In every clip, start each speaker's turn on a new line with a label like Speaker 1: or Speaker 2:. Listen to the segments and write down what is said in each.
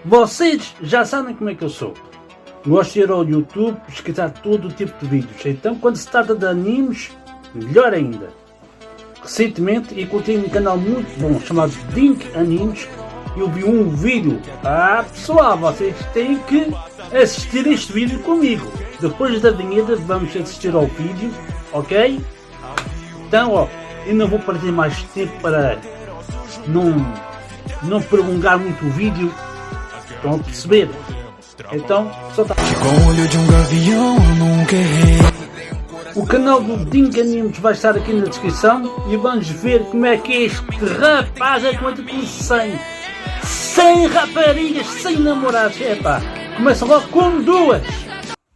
Speaker 1: Vocês já sabem como é que eu sou. Gosto de ir ao YouTube pesquisar todo o tipo de vídeos. Então, quando se trata de animes, melhor ainda. Recentemente encontrei um canal muito bom chamado Dink Animes. Eu vi um vídeo. Pessoal, vocês têm que assistir este vídeo comigo. Depois da vinheta vamos assistir ao vídeo, ok? Então, eu não vou perder mais tempo para não prolongar muito o vídeo. Estão a perceber? Então, só tá.
Speaker 2: Com o olho de um gavião, eu nunca errei.
Speaker 1: O canal do Dink Animes vai estar aqui na descrição e vamos ver como é que este rapaz aguenta com 100 raparigas, 100 namorados. Começa logo com 2.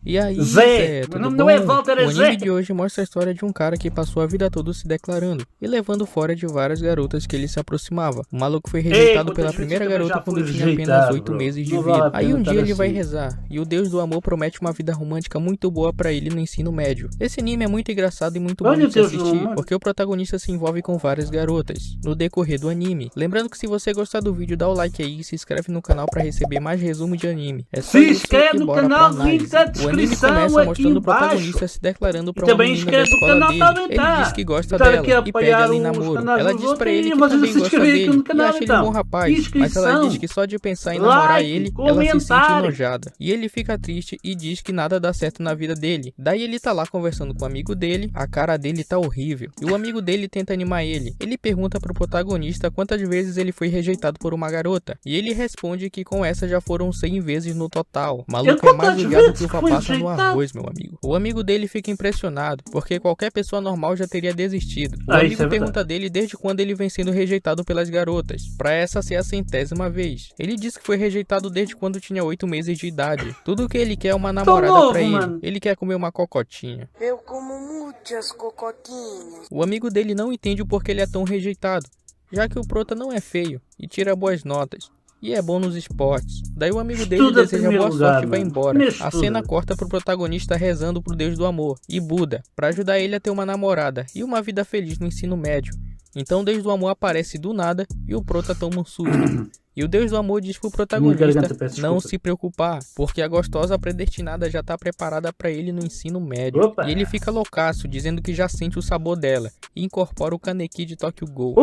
Speaker 3: E aí,
Speaker 1: Zé,
Speaker 3: tudo
Speaker 1: meu nome
Speaker 3: bom?
Speaker 1: não é Walter, é
Speaker 3: O
Speaker 1: Zé.
Speaker 3: anime de hoje mostra a história de um cara que passou a vida toda se declarando e levando fora de várias garotas que ele se aproximava. O maluco foi rejeitado pela primeira garota quando tinha apenas 8 meses de vida. Aí um dia ele vai rezar e o Deus do amor promete uma vida romântica muito boa pra ele no ensino médio. Esse anime é muito engraçado e muito bom de se assistir porque o protagonista se envolve com várias garotas no decorrer do anime. Lembrando que se você gostar do vídeo, dá o like aí e se inscreve no canal pra receber mais resumo de anime. É só
Speaker 1: Se
Speaker 3: isso
Speaker 1: inscreve
Speaker 3: e
Speaker 1: no
Speaker 3: bora
Speaker 1: canal,
Speaker 3: pra
Speaker 1: link da
Speaker 3: análise. O anime
Speaker 1: descrição
Speaker 3: começa
Speaker 1: aqui
Speaker 3: mostrando o
Speaker 1: embaixo.
Speaker 3: protagonista se declarando pra
Speaker 1: E
Speaker 3: uma
Speaker 1: também
Speaker 3: menina da
Speaker 1: inscreve no
Speaker 3: escola
Speaker 1: canal
Speaker 3: dele.
Speaker 1: também,
Speaker 3: Ele
Speaker 1: tá?
Speaker 3: diz que gosta
Speaker 1: Tá
Speaker 3: dela
Speaker 1: aqui a
Speaker 3: e pede ela em
Speaker 1: apoiar os
Speaker 3: namoro.
Speaker 1: canais
Speaker 3: Ela
Speaker 1: dos
Speaker 3: diz pra
Speaker 1: outros
Speaker 3: ele
Speaker 1: e
Speaker 3: que
Speaker 1: vocês
Speaker 3: também
Speaker 1: se
Speaker 3: gosta
Speaker 1: inscreverem aqui
Speaker 3: dele
Speaker 1: no canal,
Speaker 3: e acha ele
Speaker 1: então.
Speaker 3: um bom rapaz, mas ela
Speaker 1: Inscrição,
Speaker 3: diz que só de pensar em namorar
Speaker 1: like,
Speaker 3: ele, ela se sente
Speaker 1: comentário.
Speaker 3: enojada. E ele fica triste e diz que nada dá certo na vida dele. Daí ele tá lá conversando com o amigo dele, a cara dele tá horrível. E o amigo dele tenta animar ele. Ele pergunta pro protagonista quantas vezes ele foi rejeitado por uma garota. E ele responde que com essa já foram 100 vezes no total. O maluco é mais ligado que uva passa no arroz, meu amigo. O amigo dele fica impressionado, porque qualquer pessoa normal já teria desistido. O amigo pergunta dele desde quando ele vem sendo rejeitado pelas garotas, pra essa ser a 100ª vez. Ele diz que foi rejeitado desde quando tinha 8 meses de idade. Tudo que ele quer é uma namorada pra ele. Ele quer comer uma cocotinha.
Speaker 4: Eu como muitas cocotinhas.
Speaker 3: O amigo dele não entende o porquê ele é tão rejeitado, já que o prota não é feio e tira boas notas. E é bom nos esportes. Daí o amigo dele deseja boa sorte e vai embora. A cena corta pro protagonista rezando pro Deus do amor e Buda pra ajudar ele a ter uma namorada e uma vida feliz no ensino médio. Então o Deus do amor aparece do nada e o prota toma um susto. E o Deus do amor diz pro protagonista não se preocupar, porque a gostosa predestinada já tá preparada pra ele no ensino médio.
Speaker 1: Opa.
Speaker 3: E ele fica loucaço, dizendo que já sente o sabor dela e incorpora o Kaneki de Tokyo Ghoul.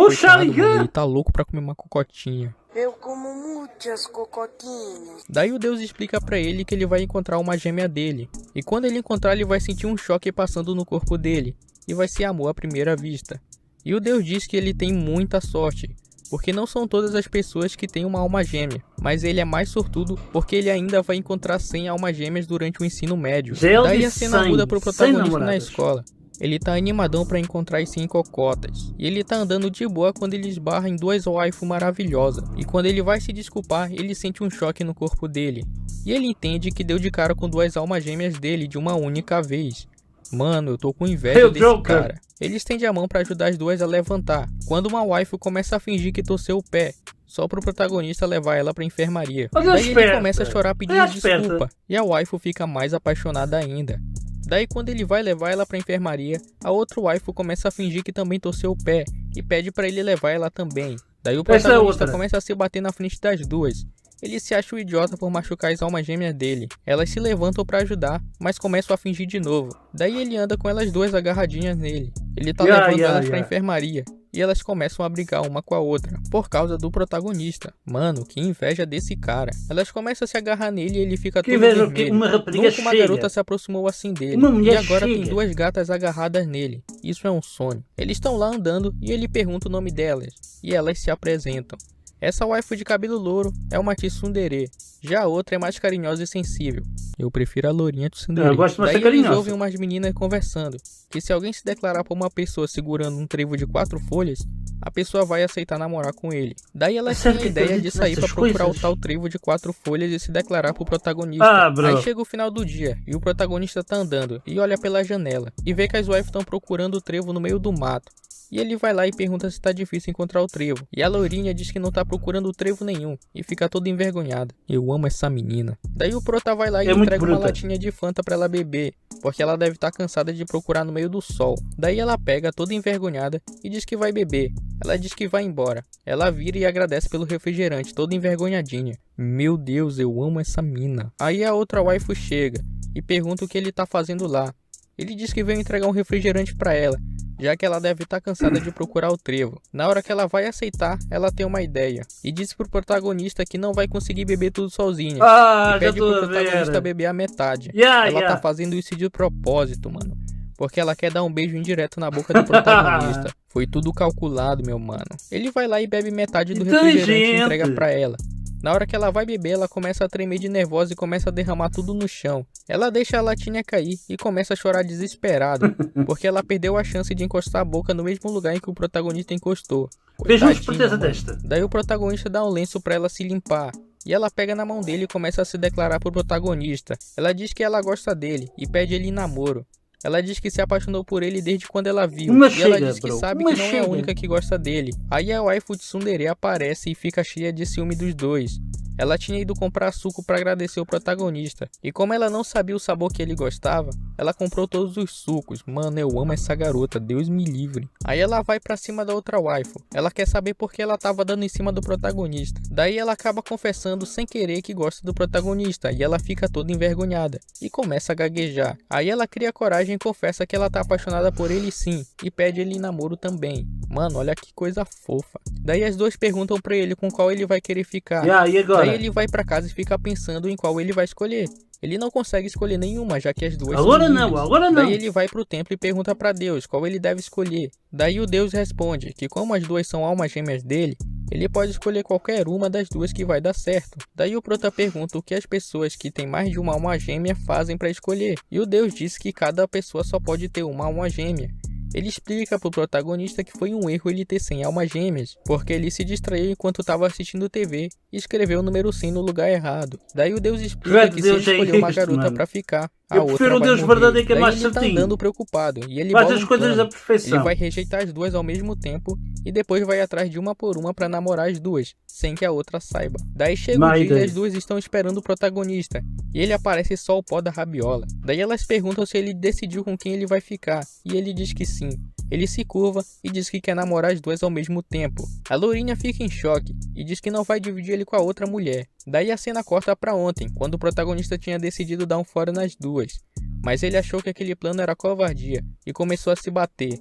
Speaker 3: Ele tá louco pra comer uma cocotinha.
Speaker 4: Eu como muitas cocotinhas.
Speaker 3: Daí o Deus explica pra ele que ele vai encontrar uma gêmea dele. E quando ele encontrar, ele vai sentir um choque passando no corpo dele. E vai ser amor à primeira vista. E o Deus diz que ele tem muita sorte, porque não são todas as pessoas que têm uma alma gêmea. Mas ele é mais sortudo porque ele ainda vai encontrar 100 almas gêmeas durante o ensino médio. Daí a cena muda pro protagonista na escola. Ele tá animadão pra encontrar as 100 cocotas. E ele tá andando de boa quando ele esbarra em 2 waifu maravilhosas. E quando ele vai se desculpar, ele sente um choque no corpo dele. E ele entende que deu de cara com 2 almas gêmeas dele de uma única vez. Mano, eu tô com inveja desse cara. Ele estende a mão pra ajudar as duas a levantar, quando uma waifu começa a fingir que torceu o pé, só pro protagonista levar ela pra enfermaria. Daí ele começa a chorar pedindo desculpa, e a waifu fica mais apaixonada ainda. Daí quando ele vai levar ela pra enfermaria, a outra waifu começa a fingir que também torceu o pé, e pede pra ele levar ela também. Daí o protagonista começa a se bater na frente das duas. Ele se acha um idiota por machucar as almas gêmeas dele. Elas se levantam pra ajudar, mas começam a fingir de novo. Daí ele anda com elas duas agarradinhas nele. Ele tá levando elas pra enfermaria. E elas começam a brigar uma com a outra, por causa do protagonista. Mano, que inveja desse cara. Elas começam a se agarrar nele e ele fica todo vermelho. Nunca uma garota se aproximou assim dele. E agora tem 2 gatas agarradas nele. Isso é um sonho. Eles estão lá andando e ele pergunta o nome delas. E elas se apresentam. Essa waifu de cabelo louro é uma tsundere, já a outra é mais carinhosa e sensível. Eu prefiro a lourinha tsundere.
Speaker 1: Eu gosto mais
Speaker 3: Daí
Speaker 1: de
Speaker 3: eles ouvem umas meninas conversando, que se alguém se declarar por uma pessoa segurando um trevo de 4 folhas, a pessoa vai aceitar namorar com ele. Daí elas têm a ideia de sair pra procurar o tal trevo de 4 folhas e se declarar pro protagonista. Aí chega o final do dia, e o protagonista tá andando, e olha pela janela, e vê que as waifus estão procurando o trevo no meio do mato. E ele vai lá e pergunta se tá difícil encontrar o trevo. E a loirinha diz que não tá procurando trevo nenhum e fica toda envergonhada. Eu amo essa menina. Daí o prota vai lá e
Speaker 1: muito
Speaker 3: entrega uma
Speaker 1: bruta.
Speaker 3: latinha de Fanta pra ela beber, porque ela deve estar cansada de procurar no meio do sol. Daí ela pega toda envergonhada e diz que vai beber. Ela diz que vai embora. Ela vira e agradece pelo refrigerante, toda envergonhadinha. Meu Deus, eu amo essa mina. Aí a outra waifu chega e pergunta o que ele tá fazendo lá. Ele diz que veio entregar um refrigerante pra ela, já que ela deve estar cansada de procurar o trevo. Na hora que ela vai aceitar, ela tem uma ideia. E diz pro protagonista que não vai conseguir beber tudo sozinha.
Speaker 1: Ah,
Speaker 3: E
Speaker 1: já
Speaker 3: pede
Speaker 1: tô
Speaker 3: pro
Speaker 1: a
Speaker 3: protagonista
Speaker 1: ver.
Speaker 3: beber a metade.
Speaker 1: Yeah,
Speaker 3: Ela
Speaker 1: yeah.
Speaker 3: tá fazendo isso de propósito, mano. Porque ela quer dar um beijo indireto na boca do protagonista. Foi tudo calculado, meu mano. Ele vai lá e bebe metade do refrigerante e entrega pra ela. Na hora que ela vai beber, ela começa a tremer de nervosa e começa a derramar tudo no chão. Ela deixa a latinha cair e começa a chorar desesperada, porque ela perdeu a chance de encostar a boca no mesmo lugar em que o protagonista encostou.
Speaker 1: Veja a
Speaker 3: Coitadinha,
Speaker 1: esperteza
Speaker 3: mano.
Speaker 1: desta.
Speaker 3: Daí o protagonista dá um lenço pra ela se limpar. E ela pega na mão dele e começa a se declarar pro protagonista. Ela diz que ela gosta dele e pede ele em namoro. Ela diz que se apaixonou por ele desde quando ela viu.
Speaker 1: Uma
Speaker 3: E ela
Speaker 1: chega,
Speaker 3: diz que
Speaker 1: bro.
Speaker 3: sabe
Speaker 1: Uma
Speaker 3: que não é a
Speaker 1: chega.
Speaker 3: única que gosta dele. Aí a waifu de tsundere aparece e fica cheia de ciúme dos dois. Ela tinha ido comprar suco para agradecer o protagonista. E como ela não sabia o sabor que ele gostava, ela comprou todos os sucos. Mano, eu amo essa garota, Deus me livre. Aí ela vai pra cima da outra waifu. Ela quer saber por que ela tava dando em cima do protagonista. Daí ela acaba confessando sem querer que gosta do protagonista. E ela fica toda envergonhada. E começa a gaguejar. Aí ela cria coragem e confessa que ela tá apaixonada por ele sim. E pede ele em namoro também. Mano, olha que coisa fofa. Daí as duas perguntam pra ele com qual ele vai querer ficar.
Speaker 1: Yeah, e agora?
Speaker 3: Daí ele vai pra casa e fica pensando em qual ele vai escolher. Ele não consegue escolher nenhuma, já que as duas
Speaker 1: Agora
Speaker 3: são
Speaker 1: não,
Speaker 3: livres.
Speaker 1: agora não.
Speaker 3: Daí ele vai pro templo e pergunta pra Deus qual ele deve escolher. Daí o Deus responde que como as duas são almas gêmeas dele, ele pode escolher qualquer uma das duas que vai dar certo. Daí o prota pergunta o que as pessoas que têm mais de uma alma gêmea fazem pra escolher. E o Deus diz que cada pessoa só pode ter uma alma gêmea. Ele explica pro protagonista que foi um erro ele ter 100 almas gêmeas, porque ele se distraiu enquanto estava assistindo TV e escreveu o número 100 no lugar errado. Daí o Deus explica que se ele
Speaker 1: Deus é
Speaker 3: escolher uma
Speaker 1: isto,
Speaker 3: garota
Speaker 1: mano.
Speaker 3: pra ficar, a
Speaker 1: Eu
Speaker 3: outra
Speaker 1: prefiro o
Speaker 3: vai
Speaker 1: Deus
Speaker 3: morrer.
Speaker 1: verdadeiro que é
Speaker 3: Daí
Speaker 1: mais
Speaker 3: ele tá
Speaker 1: certinho.
Speaker 3: andando preocupado e ele
Speaker 1: Faz
Speaker 3: bola
Speaker 1: as
Speaker 3: um
Speaker 1: coisas
Speaker 3: plano.
Speaker 1: da perfeição.
Speaker 3: Ele vai rejeitar as duas ao mesmo tempo e depois vai atrás de uma por uma pra namorar as duas, sem que a outra saiba. Daí chega o
Speaker 1: My
Speaker 3: dia e
Speaker 1: day.
Speaker 3: as duas estão esperando o protagonista e ele aparece só o pó da rabiola. Daí elas perguntam se ele decidiu com quem ele vai ficar e ele diz que sim. Ele se curva e diz que quer namorar as duas ao mesmo tempo. A lourinha fica em choque e diz que não vai dividir ele com a outra mulher. Daí a cena corta pra ontem, quando o protagonista tinha decidido dar um fora nas duas. Mas ele achou que aquele plano era covardia e começou a se bater.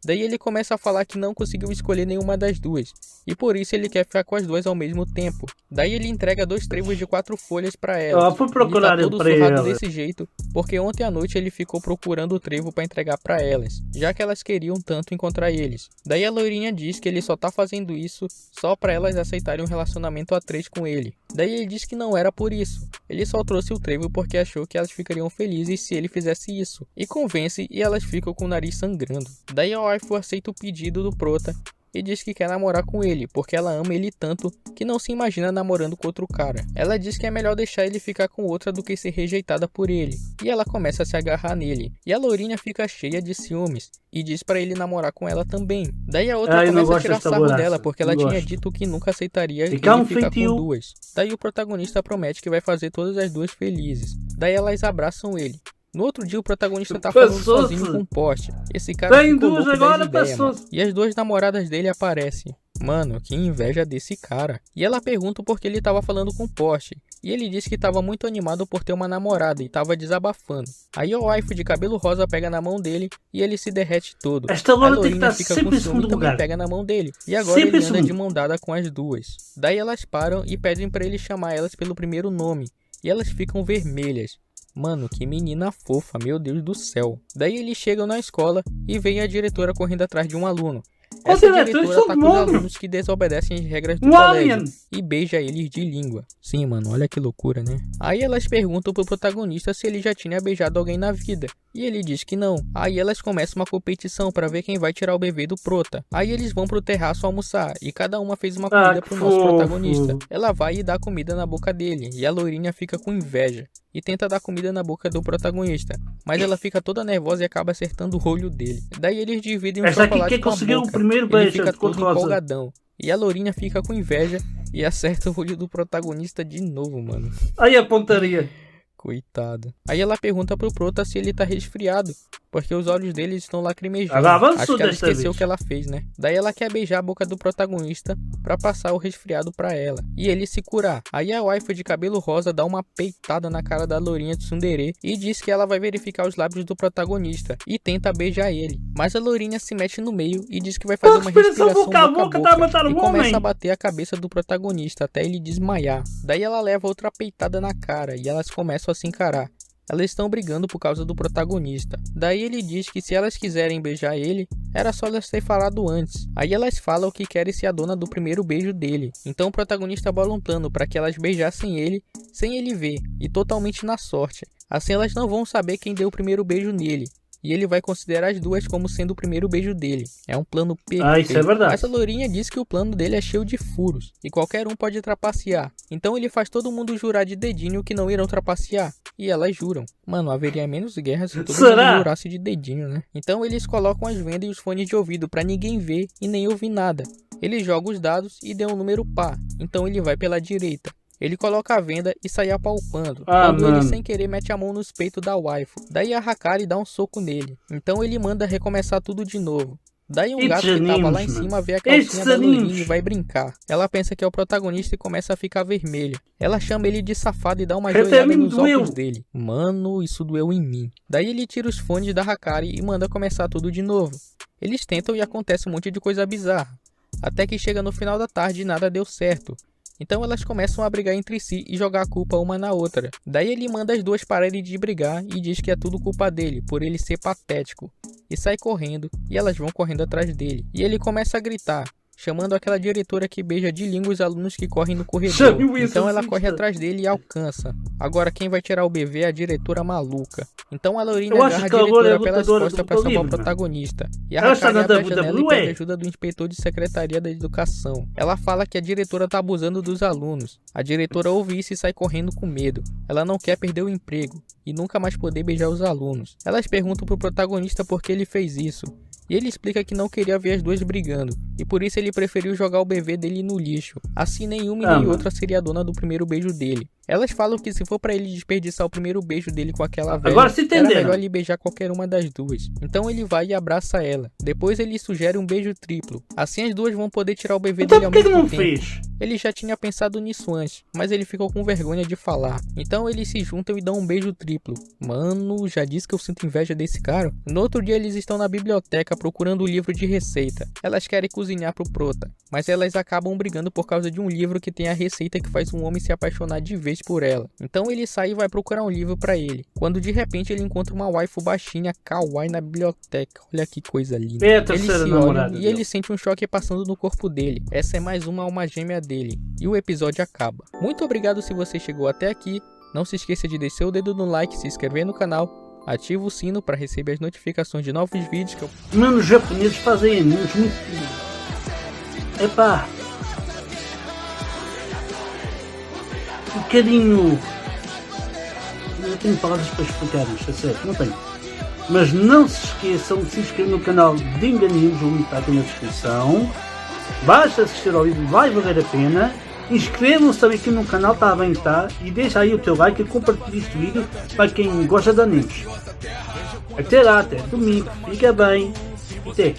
Speaker 3: Daí ele começa a falar que não conseguiu escolher nenhuma das duas, e por isso ele quer ficar com as duas ao mesmo tempo. Daí ele entrega 2 trevos de 4 folhas pra ela.
Speaker 1: Fui procurar
Speaker 3: ele tá todo
Speaker 1: para
Speaker 3: surrado
Speaker 1: ela.
Speaker 3: desse jeito, porque ontem à noite ele ficou procurando o trevo pra entregar pra elas, já que elas queriam tanto encontrar eles. Daí a loirinha diz que ele só tá fazendo isso só pra elas aceitarem um relacionamento a 3 com ele. Daí ele diz que não era por isso, ele só trouxe o trevo porque achou que elas ficariam felizes se ele fizesse isso, e convence e elas ficam com o nariz sangrando. Daí a waifu aceita o pedido do prota e diz que quer namorar com ele, porque ela ama ele tanto que não se imagina namorando com outro cara. Ela diz que é melhor deixar ele ficar com outra do que ser rejeitada por ele, e ela começa a se agarrar nele, e a loirinha fica cheia de ciúmes, e diz pra ele namorar com ela também. Daí a outra
Speaker 1: Eu não
Speaker 3: começa a
Speaker 1: gosto
Speaker 3: tirar
Speaker 1: desta
Speaker 3: sarro
Speaker 1: boraça,
Speaker 3: dela, porque ela
Speaker 1: não
Speaker 3: tinha
Speaker 1: gosto.
Speaker 3: dito que nunca aceitaria ele
Speaker 1: Ficar um
Speaker 3: ficar
Speaker 1: feitio.
Speaker 3: com duas. Daí o protagonista promete que vai fazer todas as duas felizes. Daí elas abraçam ele. No outro dia o protagonista tá falando
Speaker 1: Passou-se.
Speaker 3: sozinho com um poste. Esse cara
Speaker 1: Tem
Speaker 3: ficou
Speaker 1: duas
Speaker 3: louco
Speaker 1: agora,
Speaker 3: das ideias,
Speaker 1: passou-se.
Speaker 3: mano. E as duas namoradas dele aparecem. Mano, que inveja desse cara. E ela pergunta por que ele tava falando com o poste. E ele diz que tava muito animado por ter uma namorada e tava desabafando. Aí o waifu de cabelo rosa pega na mão dele e ele se derrete todo.
Speaker 1: Esta
Speaker 3: A
Speaker 1: loura tem que
Speaker 3: loirinha
Speaker 1: estar
Speaker 3: fica
Speaker 1: sempre
Speaker 3: com
Speaker 1: em
Speaker 3: ciúme e
Speaker 1: segundo
Speaker 3: também
Speaker 1: lugar.
Speaker 3: pega na mão dele. E agora
Speaker 1: Sempre
Speaker 3: ele
Speaker 1: em
Speaker 3: anda de
Speaker 1: segundo.
Speaker 3: mão dada com as duas. Daí elas param e pedem pra ele chamar elas pelo primeiro nome. E elas ficam vermelhas. Mano, que menina fofa, meu Deus do céu. Daí eles chegam na escola e vem a diretora correndo atrás de um aluno.
Speaker 1: Qual
Speaker 3: Essa
Speaker 1: diretor?
Speaker 3: diretora
Speaker 1: Isso
Speaker 3: tá
Speaker 1: é
Speaker 3: com os
Speaker 1: bom.
Speaker 3: alunos que desobedecem as regras do
Speaker 1: Um
Speaker 3: colégio
Speaker 1: alien.
Speaker 3: e beija eles de língua. Sim, mano, olha que loucura, né? Aí elas perguntam pro protagonista se ele já tinha beijado alguém na vida. E ele diz que não. Aí elas começam uma competição pra ver quem vai tirar o bebê do prota. Aí eles vão pro terraço almoçar e cada uma fez uma comida
Speaker 1: que
Speaker 3: pro nosso
Speaker 1: fofo.
Speaker 3: protagonista. Ela vai e dá comida na boca dele e a loirinha fica com inveja. e tenta dar comida na boca do protagonista, mas ela fica toda nervosa e acaba acertando o olho dele. Daí eles dividem um
Speaker 1: Essa aqui
Speaker 3: chocolate
Speaker 1: quem
Speaker 3: com a
Speaker 1: conseguiu
Speaker 3: boca.
Speaker 1: o primeiro
Speaker 3: Ele
Speaker 1: beijo
Speaker 3: fica
Speaker 1: de cor
Speaker 3: todo
Speaker 1: rosa.
Speaker 3: empolgadão. E a lourinha fica com inveja e acerta o olho do protagonista de novo, mano.
Speaker 1: Aí a pontaria.
Speaker 3: Coitado. Aí ela pergunta pro Prota se ele tá resfriado, porque os olhos dele estão lacrimejando.
Speaker 1: Ela avançou
Speaker 3: Acho que ela
Speaker 1: desta
Speaker 3: esqueceu o
Speaker 1: vez.
Speaker 3: que ela fez, né? Daí ela quer beijar a boca do protagonista pra passar o resfriado pra ela e ele se curar. Aí a waifu de cabelo rosa dá uma peitada na cara da lourinha tsundere e diz que ela vai verificar os lábios do protagonista e tenta beijar ele. Mas a lourinha se mete no meio e diz que vai fazer uma
Speaker 1: Respiração
Speaker 3: respiração
Speaker 1: boca a
Speaker 3: boca a
Speaker 1: boca,
Speaker 3: boca
Speaker 1: tá matando
Speaker 3: e
Speaker 1: um
Speaker 3: começa
Speaker 1: homem.
Speaker 3: a bater a cabeça do protagonista até ele desmaiar. Daí ela leva outra peitada na cara e elas começam a se encarar. Elas estão brigando por causa do protagonista. Daí ele diz que se elas quiserem beijar ele, era só elas terem falado antes. Aí elas falam que querem ser a dona do primeiro beijo dele. Então o protagonista bola um plano para que elas beijassem ele sem ele ver e totalmente na sorte. Assim elas não vão saber quem deu o primeiro beijo nele. E ele vai considerar as duas como sendo o primeiro beijo dele. É um plano perfeito.
Speaker 1: Ah, isso é verdade.
Speaker 3: Mas a lourinha diz que o plano dele é cheio de furos e qualquer um pode trapacear. Então ele faz todo mundo jurar de dedinho que não irão trapacear. E elas juram. Mano, haveria menos guerra se todo
Speaker 1: Será?
Speaker 3: mundo jurasse de dedinho, né? Então eles colocam as vendas e os fones de ouvido pra ninguém ver e nem ouvir nada. Ele joga os dados e deu um número par. Então ele vai pela direita. Ele coloca a venda e sai apalpando, quando ele sem querer mete a mão nos peitos da waifu. Daí a Hakari dá um soco nele. Então ele manda recomeçar tudo de novo. Daí um gato que tava lá em cima vê a calcinha da lourinha e vai brincar. Ela pensa que é o protagonista e começa a ficar vermelha. Ela chama ele de safado e dá uma joelhada nos óculos dele. Mano, isso doeu em mim. Daí ele tira os fones da Hakari e manda começar tudo de novo. Eles tentam e acontece um monte de coisa bizarra. Até que chega no final da tarde e nada deu certo. Então elas começam a brigar entre si e jogar a culpa uma na outra. Daí ele manda as duas pararem de brigar e diz que é tudo culpa dele, por ele ser patético. E sai correndo, e elas vão correndo atrás dele. E ele começa a gritar, chamando aquela diretora que beija de língua os alunos que correm no corredor. Então ela corre atrás dele e alcança. Agora quem vai tirar o BV é a diretora maluca. Então a lourinha agarra a diretora pelas costas para salvar o protagonista. E a Hakari abre a janela e pede ajuda do inspetor de secretaria da educação. Ela fala que a diretora tá abusando dos alunos. A diretora ouve isso e sai correndo com medo. Ela não quer perder o emprego e nunca mais poder beijar os alunos. Elas perguntam pro protagonista por que ele fez isso. E ele explica que não queria ver as duas brigando, e por isso ele preferiu jogar o bebê dele no lixo. Assim nenhuma e nem outra seria a dona do primeiro beijo dele. Elas falam que se for pra ele desperdiçar o primeiro beijo dele com aquela velha, era melhor ele beijar qualquer uma das duas. Então ele vai e abraça ela. Depois ele sugere um beijo triplo. Assim as duas vão poder tirar o bebê dele ao mesmo tempo. Ele já tinha pensado nisso antes, mas ele ficou com vergonha de falar. Então eles se juntam e dão um beijo triplo. Mano, já disse que eu sinto inveja desse cara. No outro dia eles estão na biblioteca procurando o livro de receita. Elas querem cozinhar pro Prota, mas elas acabam brigando por causa de um livro que tem a receita que faz um homem se apaixonar de vez por ela. Então ele sai e vai procurar um livro pra ele, quando de repente ele encontra uma waifu baixinha kawaii na biblioteca. Olha que coisa linda. Eles se olham e ele sente um choque passando no corpo dele. Essa é mais uma alma gêmea dele. E o episódio acaba. Muito obrigado se você chegou até aqui. Não se esqueça de descer o dedo no like, se inscrever no canal, ativa o sino para receber as notificações de novos vídeos que eu...
Speaker 1: Mano, os japoneses fazem animes muito... Epá... Um bocadinho... Não tenho palavras para explicar isto, é sério, não tenho. Mas não se esqueçam de se inscrever no canal de Enganimos, o link está aqui na descrição. Basta assistir ao vídeo, vai valer a pena. Inscrevam-se também aqui no canal, está bem que está. E deixa aí o teu like e compartilhe este vídeo para quem gosta de animes. Até lá, até domingo, fica bem. Até.